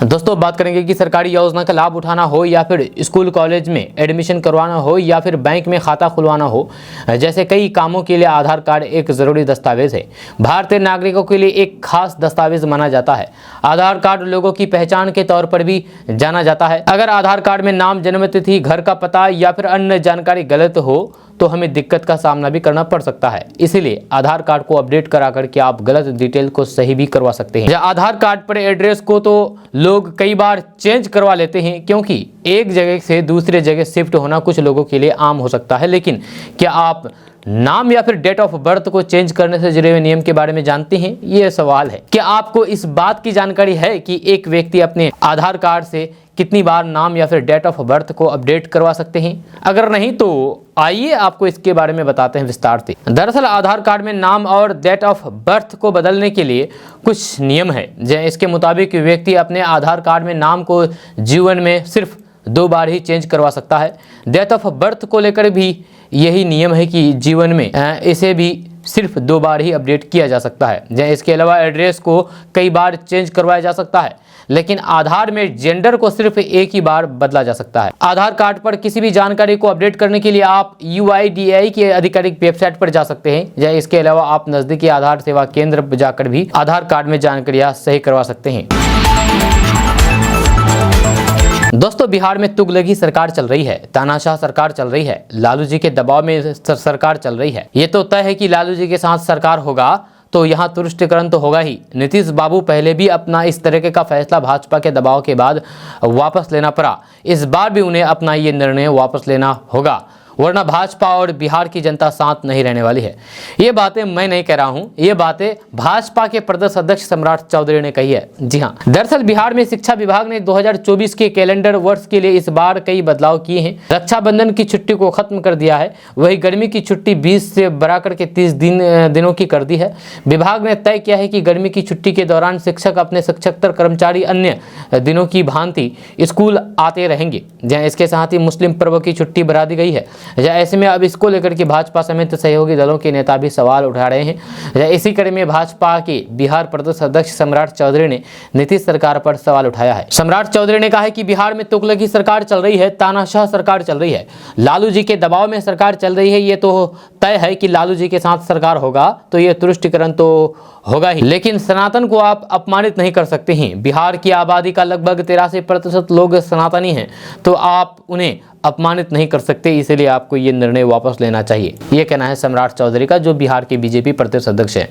दोस्तों बात करेंगे कि सरकारी योजना का लाभ उठाना हो या फिर स्कूल कॉलेज में एडमिशन करवाना हो या फिर बैंक में खाता खुलवाना हो, जैसे कई कामों के लिए आधार कार्ड एक ज़रूरी दस्तावेज है। भारतीय नागरिकों के लिए एक खास दस्तावेज माना जाता है। आधार कार्ड लोगों की पहचान के तौर पर भी जाना जाता है। अगर आधार कार्ड में नाम, जन्मतिथि, घर का पता या फिर अन्य जानकारी गलत हो तो हमें दिक्कत का सामना भी करना पड़ सकता है। इसीलिए आधार कार्ड को अपडेट करा करके आप गलत डिटेल को सही भी करवा सकते हैं। आधार कार्ड पर एड्रेस को तो लोग कई बार चेंज करवा लेते हैं, क्योंकि एक जगह से दूसरे जगह शिफ्ट होना कुछ लोगों के लिए आम हो सकता है। लेकिन क्या आप नाम या फिर डेट ऑफ बर्थ को चेंज करने से जुड़े हुए नियम के बारे में जानते हैं? ये सवाल है। क्या आपको इस बात की जानकारी है कि एक व्यक्ति अपने आधार कार्ड से कितनी बार नाम या फिर डेट ऑफ बर्थ को अपडेट करवा सकते हैं? अगर नहीं तो आइए आपको इसके बारे में बताते हैं विस्तार से। दरअसल आधार कार्ड में नाम और डेट ऑफ बर्थ को बदलने के लिए कुछ नियम है। इसके मुताबिक व्यक्ति अपने आधार कार्ड में नाम को जीवन में सिर्फ 2 बार ही चेंज करवा सकता है। डेट ऑफ बर्थ को लेकर भी यही नियम है कि जीवन में इसे भी सिर्फ 2 बार ही अपडेट किया जा सकता है। इसके अलावा एड्रेस को कई बार चेंज करवाया जा सकता है, लेकिन आधार में जेंडर को सिर्फ एक ही बार बदला जा सकता है। आधार कार्ड पर किसी भी जानकारी को अपडेट करने के लिए आप UIDAI की आधिकारिक वेबसाइट पर जा सकते हैं। इसके अलावा आप नजदीकी आधार सेवा केंद्र जाकर भी आधार कार्ड में जानकारियां सही करवा सकते हैं। दोस्तों बिहार में तुगलकी सरकार चल रही है, तानाशाह सरकार चल रही है, लालू जी के दबाव में सरकार चल रही है। ये तो तय है कि लालू जी के साथ सरकार होगा तो यहाँ तुष्टिकरण तो होगा ही। नीतीश बाबू पहले भी अपना इस तरह का फैसला भाजपा के दबाव के बाद वापस लेना पड़ा। इस बार भी उन्हें अपना ये निर्णय वापस लेना होगा, वरना भाजपा और बिहार की जनता साथ नहीं रहने वाली है। ये बातें मैं नहीं कह रहा हूँ, ये बातें भाजपा के प्रदेश अध्यक्ष सम्राट चौधरी ने कही है। जी हाँ, दरअसल बिहार में शिक्षा विभाग ने 2024 के कैलेंडर वर्ष के लिए इस बार कई बदलाव किए हैं। रक्षाबंधन की छुट्टी को खत्म कर दिया है, वही गर्मी की छुट्टी 20 से बढ़ाकर के 30 दिनों की कर दी है। विभाग ने तय किया है कि गर्मी की छुट्टी के दौरान शिक्षक अपने शिक्षकेतर कर्मचारी अन्य दिनों की भांति स्कूल आते रहेंगे। इसके साथ ही मुस्लिम पर्व की छुट्टी बढ़ा दी गई है। ऐसे में अब इसको लेकर के भाजपा समेत सहयोगी दलों के नेता भी सवाल उठा रहे हैं। इसी कड़ी में भाजपा के बिहार प्रदेश अध्यक्ष सम्राट चौधरी ने नीतीश सरकार पर सवाल उठाया है। सम्राट चौधरी ने कहा है कि बिहार में तुगलकी सरकार चल रही है, तानाशाह सरकार चल रही है, लालू जी के दबाव में सरकार चल रही है। ये तो तय है कि लालू जी के साथ सरकार होगा तो ये तुष्टिकरण तो होगा ही, लेकिन सनातन को आप अपमानित नहीं कर सकते हैं। बिहार की आबादी का लगभग 83% लोग सनातनी हैं, तो आप उन्हें अपमानित नहीं कर सकते, इसलिए आपको ये निर्णय वापस लेना चाहिए। ये कहना है सम्राट चौधरी का, जो बिहार के बीजेपी प्रदेश अध्यक्ष हैं।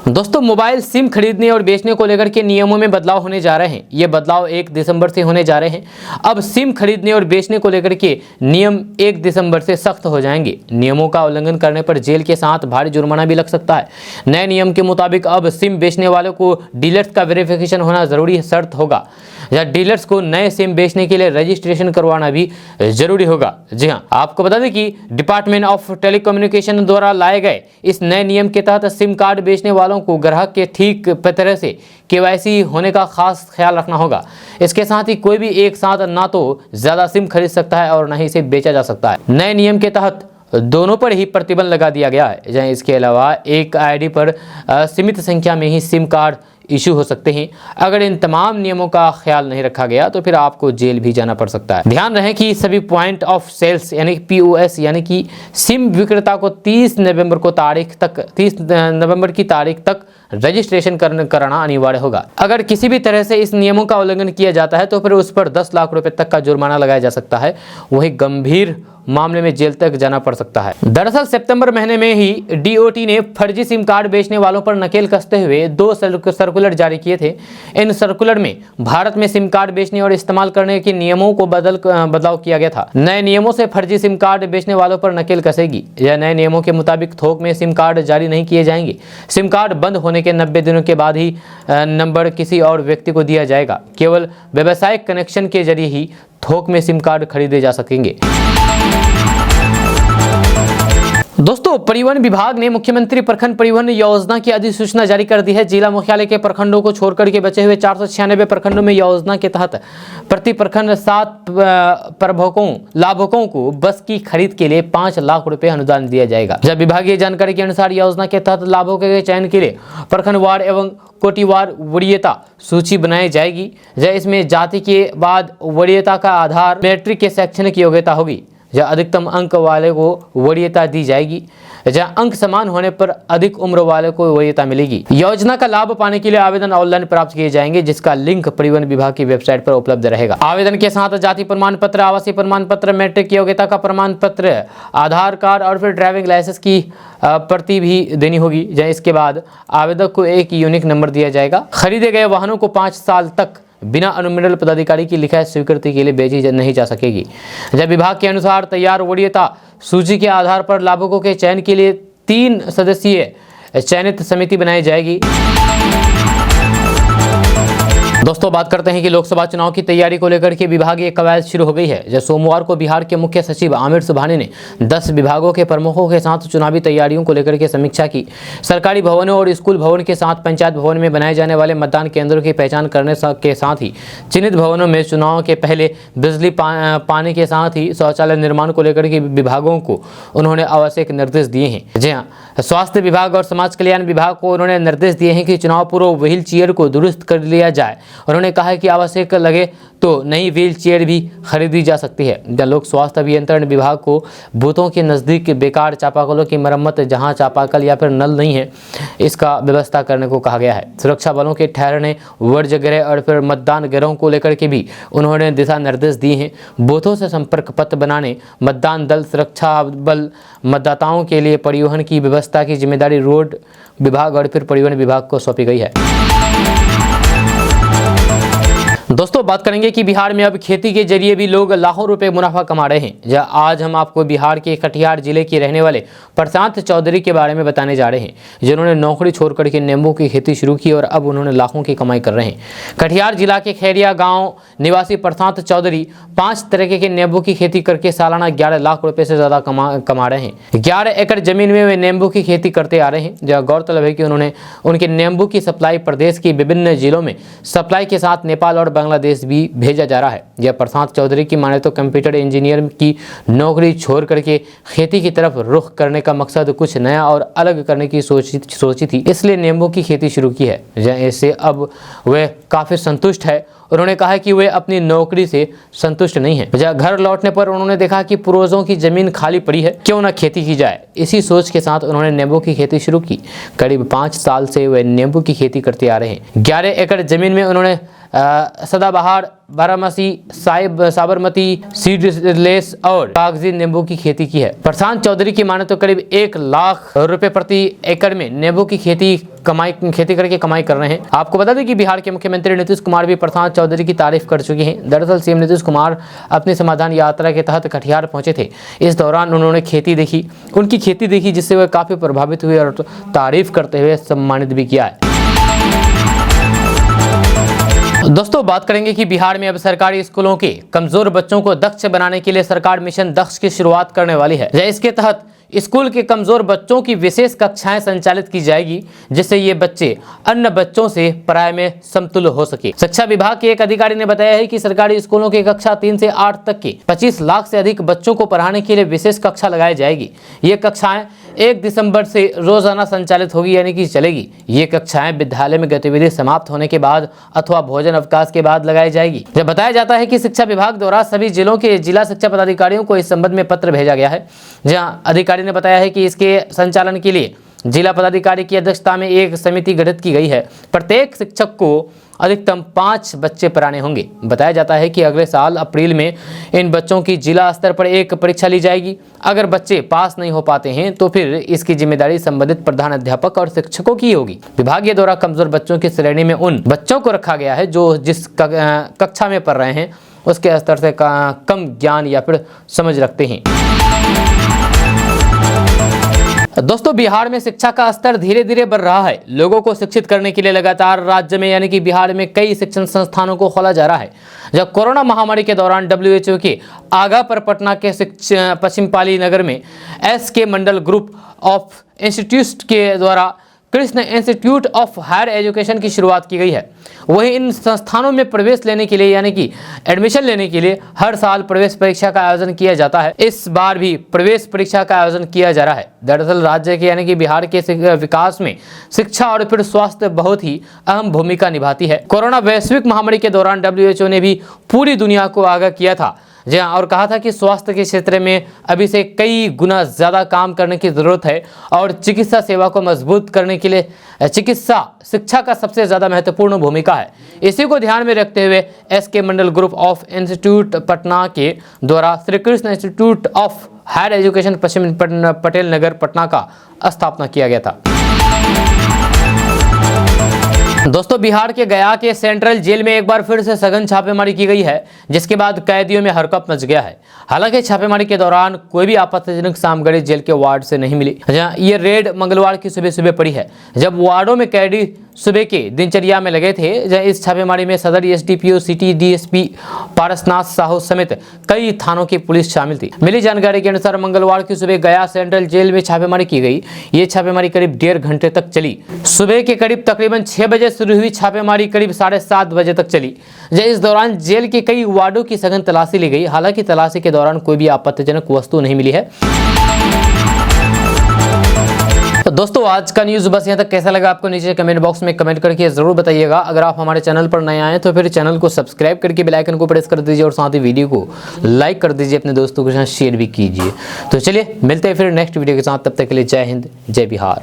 दोस्तों मोबाइल सिम खरीदने और बेचने को लेकर के नियमों में बदलाव होने जा रहे हैं। ये बदलाव 1 दिसंबर से होने जा रहे हैं। अब सिम खरीदने और बेचने को लेकर के नियम 1 दिसंबर से सख्त हो जाएंगे। नियमों का उल्लंघन करने पर जेल के साथ भारी जुर्माना भी लग सकता है। नए नियम के मुताबिक अब सिम बेचने वालों को डीलर्स का वेरिफिकेशन होना जरूरी शर्त होगा, या डीलर्स को नए सिम बेचने के लिए रजिस्ट्रेशन करवाना भी जरूरी होगा। जी हाँ, आपको बता दें कि डिपार्टमेंट ऑफ टेलीकम्युनिकेशन द्वारा लाए गए इस नए नियम के तहत सिम कार्ड बेचने वालों को ग्राहक के ठीक तरह से KYC होने का खास ख्याल रखना होगा। इसके साथ ही कोई भी एक साथ ना तो ज्यादा सिम खरीद सकता है और ना ही इसे बेचा जा सकता है। नए नियम के तहत दोनों पर ही प्रतिबंध लगा दिया गया है। इसके अलावा एक ID पर सीमित संख्या में ही सिम कार्ड इशू हो सकते हैं। अगर इन तमाम नियमों का ख्याल नहीं रखा गया तो फिर आपको जेल भी जाना पड़ सकता है। ध्यान रहे कि सभी पॉइंट ऑफ सेल्स यानी POS यानी कि सिम विक्रेता को 30 नवंबर की तारीख तक रजिस्ट्रेशन कराना अनिवार्य होगा। अगर किसी भी तरह से इस नियमों का उल्लंघन किया जाता है तो फिर उस पर 10 लाख रुपए तक का जुर्माना लगाया जा सकता है। वही गंभीर मामले में जेल तक जाना पड़ सकता है। दरअसल सितंबर महीने में ही DOT ने फर्जी सिम कार्ड बेचने वालों पर नकेल कसते हुए 2 सर्कुलर जारी किए थे। इन सर्कुलर में भारत में सिम कार्ड बेचने और इस्तेमाल करने के नियमों को बदलाव किया गया था। नए नियमों से फर्जी सिम कार्ड बेचने वालों पर नकेल कसेगी। यह नए नियमों के मुताबिक थोक में सिम कार्ड जारी नहीं किए जाएंगे। सिम कार्ड बंद होने के 90 दिनों के बाद ही नंबर किसी और व्यक्ति को दिया जाएगा। केवल व्यावसायिक कनेक्शन के जरिए ही थोक में सिम कार्ड खरीदे जा सकेंगे। दोस्तों, परिवहन विभाग ने मुख्यमंत्री प्रखंड परिवहन योजना की अधिसूचना जारी कर दी है। जिला मुख्यालय के प्रखंडों को छोड़कर के बचे हुए 496 प्रखंडों में योजना के तहत प्रति प्रखंड 7 लाभुकों को बस की खरीद के लिए 5 लाख रुपए अनुदान दिया जाएगा। जब विभागीय जानकारी के अनुसार योजना के तहत लाभुकों के चयन के लिए प्रखंडवार एवं कोटिवार वरीयता सूची बनाई जाएगी। जब इसमें जाति के बाद वरीयता का आधार मैट्रिक के शैक्षणिक योग्यता होगी। जहाँ अधिकतम अंक वाले को वरीयता दी जाएगी। जहाँ अंक समान होने पर अधिक उम्र वाले को वरीयता मिलेगी। योजना का लाभ पाने के लिए आवेदन ऑनलाइन प्राप्त किए जाएंगे, जिसका लिंक परिवहन विभाग की वेबसाइट पर उपलब्ध रहेगा। आवेदन के साथ जाति प्रमाण पत्र, आवासीय प्रमाण पत्र, मैट्रिक योग्यता का प्रमाण पत्र, आधार कार्ड और फिर ड्राइविंग लाइसेंस की प्रति भी देनी होगी। जहाँ इसके बाद आवेदक को एक यूनिक नंबर दिया जाएगा। खरीदे गए वाहनों को 5 साल तक बिना अनुमंडल पदाधिकारी की लिखित स्वीकृति के लिए बेची नहीं जा सकेगी। जब विभाग के अनुसार तैयार वरीयता सूची के आधार पर लाभुकों के चयन के लिए 3 सदस्यीय चयनित समिति बनाई जाएगी। दोस्तों, बात करते हैं कि लोकसभा चुनाव की तैयारी को लेकर के विभागीय कवायद शुरू हो गई है। जब सोमवार को बिहार के मुख्य सचिव आमिर सुबहानी ने 10 विभागों के प्रमुखों के साथ चुनावी तैयारियों को लेकर के समीक्षा की। सरकारी भवनों और स्कूल भवन के साथ पंचायत भवन में बनाए जाने वाले मतदान केंद्रों की पहचान करने के साथ ही चिन्हित भवनों में चुनाव के पहले बिजली पानी के साथ ही शौचालय निर्माण को लेकर के विभागों को उन्होंने आवश्यक निर्देश दिए हैं। जी हाँ, स्वास्थ्य विभाग और समाज कल्याण विभाग को उन्होंने निर्देश दिए हैं कि चुनाव पूर्व व्हील चेयर को दुरुस्त कर लिया जाए। उन्होंने कहा है कि आवश्यक लगे तो नई व्हील चेयर भी खरीदी जा सकती है। लोक स्वास्थ्य अभियंत्रण विभाग को बूथों के नज़दीक बेकार चापाकलों की मरम्मत, जहां चापाकल या फिर नल नहीं है, इसका व्यवस्था करने को कहा गया है। सुरक्षा बलों के ठहरने, वर्जगृह और फिर मतदान गिरोह को लेकर के भी उन्होंने दिशा निर्देश दिए हैं। बूथों से संपर्क पत्र बनाने, मतदान दल, सुरक्षा बल, मतदाताओं के लिए परिवहन की व्यवस्था की जिम्मेदारी रोड विभाग और फिर परिवहन विभाग को सौंपी गई है। दोस्तों, बात करेंगे कि बिहार में अब खेती के जरिए भी लोग लाखों रुपए मुनाफा कमा रहे हैं। आज हम आपको बिहार के कटिहार जिले के रहने वाले प्रशांत चौधरी के बारे में बताने जा रहे हैं, जिन्होंने नौकरी छोड़ करके नींबू की खेती शुरू की और अब उन्होंने लाखों की कमाई कर रहे हैं। कटिहार जिला के खैरिया गांव निवासी प्रशांत चौधरी 5 तरह के नींबू की खेती करके सालाना 11 लाख रुपए से ज्यादा कमा रहे हैं। 11 एकड़ जमीन में वे नींबू की खेती करते आ रहे हैं। जहाँ गौरतलब है कि उन्होंने उनके नींबू की सप्लाई प्रदेश के विभिन्न जिलों में सप्लाई के साथ नेपाल और बांग्लादेश भी भेजा जा रहा है। यह प्रशांत चौधरी की माने तो कंप्यूटर इंजीनियर की नौकरी छोड़ करके खेती की तरफ रुख करने का मकसद कुछ नया और अलग करने की सोची थी, इसलिए नींबू की खेती शुरू की है। इससे अब वह काफी संतुष्ट है। उन्होंने कहा कि वे अपनी नौकरी से संतुष्ट नहीं है। जब घर लौटने पर उन्होंने देखा कि पूर्वजों की जमीन खाली पड़ी है, क्यों ना खेती की जाए। इसी सोच के साथ उन्होंने नींबू की खेती शुरू की। करीब 5 साल से वे नींबू की खेती करते आ रहे हैं। 11 एकड़ जमीन में उन्होंने सदाबहार, बारामासी, साबरमती, सीडलेस और कागजी नींबू की खेती की है। प्रशांत चौधरी की माने तो करीब 1 लाख रुपए प्रति एकड़ में नींबू की खेती करके कमाई कर रहे हैं। आपको बता दें कि बिहार के मुख्यमंत्री नीतीश कुमार भी प्रशांत चौधरी की तारीफ कर चुके हैं। दरअसल सीएम नीतीश कुमार अपनी समाधान यात्रा के तहत कटिहार पहुंचे थे। इस दौरान उन्होंने उनकी खेती देखी, जिससे वह काफी प्रभावित हुए और तारीफ करते हुए सम्मानित भी किया है। दोस्तों, बात करेंगे कि बिहार में अब सरकारी स्कूलों के कमजोर बच्चों को दक्ष बनाने के लिए सरकार मिशन दक्ष की शुरुआत करने वाली है। इसके तहत स्कूल के कमजोर बच्चों की विशेष कक्षाएं संचालित की जाएगी, जिससे ये बच्चे अन्य बच्चों से पढ़ाई में समतुल्य हो सके। शिक्षा विभाग के एक अधिकारी ने बताया है कि सरकारी स्कूलों की कक्षा 3 से 8 तक के 25 लाख से अधिक बच्चों को पढ़ाने के लिए विशेष कक्षा लगाई जाएगी। ये कक्षाएं 1 दिसंबर से रोजाना संचालित होगी, यानी कि चलेगी। ये कक्षाएं विद्यालय में गतिविधि समाप्त होने के बाद अथवा भोजन अवकाश के बाद लगाई जाएगी। जब बताया जाता है कि शिक्षा विभाग द्वारा सभी जिलों के जिला शिक्षा पदाधिकारियों को इस संबंध में पत्र भेजा गया है। जहां अधिकारी ने बताया है कि इसके संचालन के लिए जिला पदाधिकारी की अध्यक्षता में एक समिति गठित की गई है। प्रत्येक शिक्षक को अधिकतम 5 बच्चे पढ़ाने होंगे। बताया जाता है कि अगले साल अप्रैल में इन बच्चों की जिला स्तर पर एक परीक्षा ली जाएगी। अगर बच्चे पास नहीं हो पाते हैं तो फिर इसकी जिम्मेदारी संबंधित प्रधान अध्यापक और शिक्षकों की होगी। विभागीय द्वारा कमजोर बच्चों की श्रेणी में उन बच्चों को रखा गया है जो जिस कक्षा में पढ़ रहे हैं उसके स्तर से कम ज्ञान या फिर समझ रखते हैं। दोस्तों बिहार में शिक्षा का स्तर धीरे धीरे बढ़ रहा है। लोगों को शिक्षित करने के लिए लगातार राज्य में यानी कि बिहार में कई शिक्षण संस्थानों को खोला जा रहा है। जब कोरोना महामारी के दौरान WHO के आगाह पर पटना के पश्चिम पाली नगर में SK Mandal group of institute के द्वारा Krishna institute of higher education की शुरुआत की गई है। वहीं इन संस्थानों में प्रवेश लेने के लिए यानी कि एडमिशन लेने के लिए हर साल प्रवेश परीक्षा का आयोजन किया जाता है। इस बार भी प्रवेश परीक्षा का आयोजन किया जा रहा है। दरअसल राज्य के यानी कि बिहार के विकास में शिक्षा और फिर स्वास्थ्य बहुत ही अहम भूमिका निभाती है। कोरोना वैश्विक महामारी के दौरान WHO ने भी पूरी दुनिया को आगाह किया था और कहा था कि स्वास्थ्य के क्षेत्र में अभी से कई गुना ज़्यादा काम करने की ज़रूरत है और चिकित्सा सेवा को मजबूत करने के लिए चिकित्सा शिक्षा का सबसे ज़्यादा महत्वपूर्ण भूमिका है। इसी को ध्यान में रखते हुए SK Mandal group of institute Patna के द्वारा Shri Krishna institute of higher education पश्चिम पटेल नगर पटना का स्थापना किया गया था। दोस्तों बिहार के गया के सेंट्रल जेल में एक बार फिर से सघन छापेमारी की गई है, जिसके बाद कैदियों में हड़कंप मच गया है। हालांकि छापेमारी के दौरान कोई भी आपत्तिजनक सामग्री जेल के वार्ड से नहीं मिली। ये रेड मंगलवार की सुबह सुबह पड़ी है, जब वार्डों में कैदी सुबह के दिनचर्या में लगे थे। इस छापेमारी में सदर SDPO city DSP Parasnath Sahu समेत कई थानों की पुलिस शामिल थी। मिली जानकारी के अनुसार मंगलवार की सुबह गया सेंट्रल जेल में छापेमारी की गई। ये छापेमारी करीब 1.5 घंटे तक चली। सुबह के करीब तकरीबन 6 बजे शुरू हुई छापेमारी करीब 7:30 बजे तक चली। इस दौरान जेल के कई वार्डों की सघन तलाशी ली गई। हालांकि तलाशी के दौरान कोई भी आपत्तिजनक वस्तु नहीं मिली है। तो दोस्तों आज का न्यूज़ बस यहाँ तक। कैसा लगा आपको नीचे कमेंट बॉक्स में कमेंट करके ज़रूर बताइएगा। अगर आप हमारे चैनल पर नए आए तो फिर चैनल को सब्सक्राइब करके बेल आइकन को प्रेस कर दीजिए और साथ ही वीडियो को लाइक कर दीजिए, अपने दोस्तों के साथ शेयर भी कीजिए। तो चलिए मिलते हैं फिर नेक्स्ट वीडियो के साथ। तब तक के लिए जय हिंद, जय बिहार।